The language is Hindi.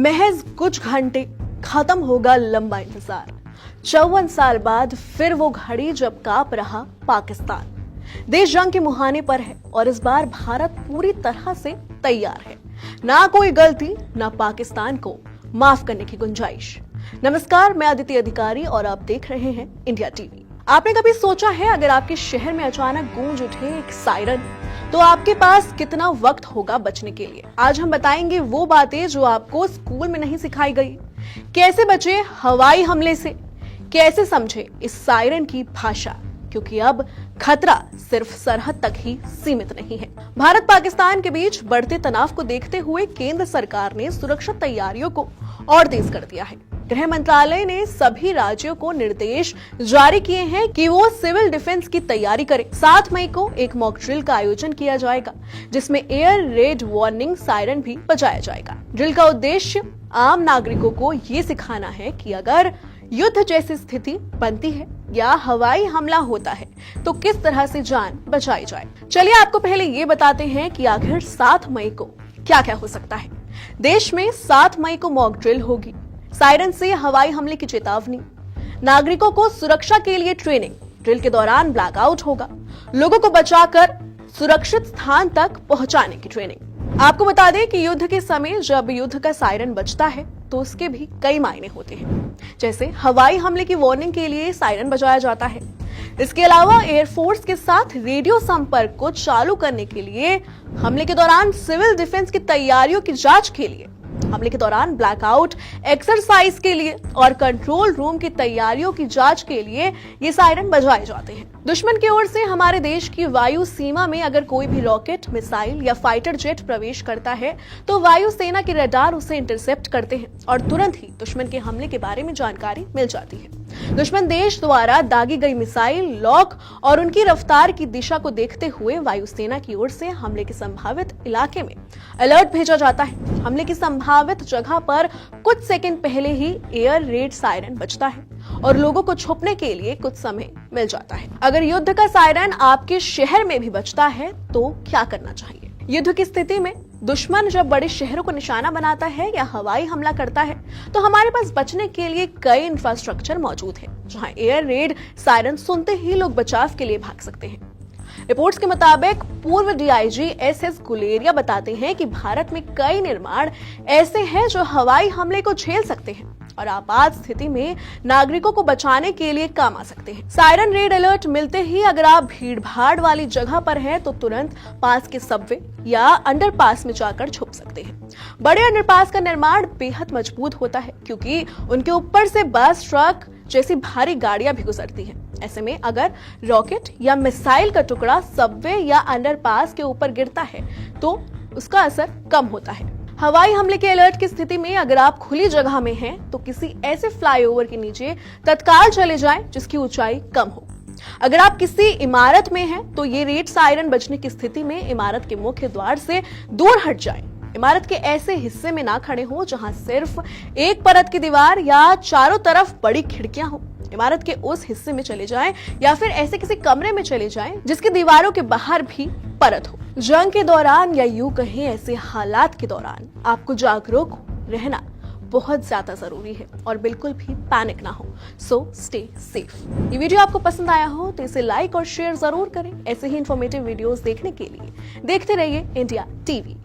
महज कुछ घंटे खत्म होगा लंबा इंतजार। 54 साल बाद फिर वो घड़ी जब कांप रहा पाकिस्तान। देश जंग के मुहाने पर है और इस बार भारत पूरी तरह से तैयार है। ना कोई गलती, ना पाकिस्तान को माफ करने की गुंजाइश। नमस्कार, मैं अदिति अधिकारी और आप देख रहे हैं इंडिया टीवी। आपने कभी सोचा है अगर आपके शहर में अचानक गूंज उठे एक सायरन तो आपके पास कितना वक्त होगा बचने के लिए? आज हम बताएंगे वो बातें जो आपको स्कूल में नहीं सिखाई गई। कैसे बचे हवाई हमले से, कैसे समझे इस सायरन की भाषा, क्योंकि अब खतरा सिर्फ सरहद तक ही सीमित नहीं है। भारत पाकिस्तान के बीच बढ़ते तनाव को देखते हुए केंद्र सरकार ने सुरक्षा तैयारियों को और तेज कर दिया है। गृह मंत्रालय ने सभी राज्यों को निर्देश जारी किए हैं कि वो सिविल डिफेंस की तैयारी करें। 7 मई को एक मॉक ड्रिल का आयोजन किया जाएगा जिसमें एयर रेड वार्निंग सायरन भी बजाया जाएगा। ड्रिल का उद्देश्य आम नागरिकों को ये सिखाना है कि अगर युद्ध जैसी स्थिति बनती है या हवाई हमला होता है तो किस तरह से जान बचाई जाए। चलिए आपको पहले ये बताते हैं कि आखिर 7 मई को क्या क्या हो सकता है। देश में 7 मई को मॉक ड्रिल होगी। सायरन से हवाई हमले की चेतावनी, नागरिकों को सुरक्षा के लिए ट्रेनिंग, ड्रिल के दौरान ब्लैकआउट होगा, लोगों को बचाकर सुरक्षित स्थान तक पहुंचाने की ट्रेनिंग। आपको बता दें कि युद्ध के समय जब युद्ध का सायरन बजता है तो उसके भी कई मायने होते हैं। जैसे हवाई हमले की वार्निंग के लिए सायरन बजाया जाता है। इसके अलावा एयरफोर्स के साथ रेडियो संपर्क को चालू करने के लिए, हमले के दौरान सिविल डिफेंस की तैयारियों की जांच के लिए, हमले के दौरान ब्लैकआउट एक्सरसाइज के लिए और कंट्रोल रूम की तैयारियों की जांच के लिए ये सायरन बजाए जाते हैं। दुश्मन की ओर से हमारे देश की वायु सीमा में अगर कोई भी रॉकेट, मिसाइल या फाइटर जेट प्रवेश करता है तो वायु सेना के रडार उसे इंटरसेप्ट करते हैं और तुरंत ही दुश्मन के हमले के बारे में जानकारी मिल जाती है। दुश्मन देश द्वारा दागी गई मिसाइल, लॉक और उनकी रफ्तार की दिशा को देखते हुए वायुसेना की ओर से हमले के संभावित इलाके में अलर्ट भेजा जाता है। हमले की संभावित जगह पर कुछ सेकंड पहले ही एयर रेड सायरन बजता है और लोगों को छुपने के लिए कुछ समय मिल जाता है। अगर युद्ध का सायरन आपके शहर में भी बजता है तो क्या करना चाहिए? युद्ध की स्थिति में दुश्मन जब बड़े शहरों को निशाना बनाता है या हवाई हमला करता है तो हमारे पास बचने के लिए कई इंफ्रास्ट्रक्चर मौजूद है, जहां एयर रेड सायरन सुनते ही लोग बचाव के लिए भाग सकते हैं। रिपोर्ट्स के मुताबिक पूर्व डीआईजी एसएस गुलेरिया बताते हैं कि भारत में कई निर्माण ऐसे हैं जो हवाई हमले को झेल सकते हैं और आपात स्थिति में नागरिकों को बचाने के लिए काम आ सकते हैं। सायरन रेड अलर्ट मिलते ही अगर आप भीड़-भाड़ वाली जगह पर हैं तो तुरंत पास के सबवे या अंडरपास में जाकर छुप सकते हैं। बड़े अंडरपास का निर्माण बेहद मजबूत होता है क्योंकि उनके ऊपर से बस, ट्रक जैसी भारी गाड़ियां भी गुजरती हैं। ऐसे में अगर रॉकेट या मिसाइल का टुकड़ा सबवे या अंडरपास के ऊपर गिरता है तो उसका असर कम होता है। हवाई हमले के अलर्ट की स्थिति में अगर आप खुली जगह में हैं तो किसी ऐसे फ्लाईओवर के नीचे तत्काल चले जाएं जिसकी ऊंचाई कम हो। अगर आप किसी इमारत में हैं तो ये रेड सायरन बजने की स्थिति में इमारत के मुख्य द्वार से दूर हट जाएं। इमारत के ऐसे हिस्से में ना खड़े हो जहां सिर्फ एक परत की दीवार या चारों तरफ बड़ी खिड़कियां हो। इमारत के उस हिस्से में चले जाएं या फिर ऐसे किसी कमरे में चले जाएं जिसकी दीवारों के बाहर भी परत हो। जंग के दौरान या यूं कहें ऐसे हालात के दौरान आपको जागरूक रहना बहुत ज्यादा जरूरी है और बिल्कुल भी पैनिक ना हो। So stay safe. ये वीडियो आपको पसंद आया हो तो इसे लाइक और शेयर जरूर करें। ऐसे ही इंफॉर्मेटिव वीडियोस देखने के लिए देखते रहिए इंडिया टीवी।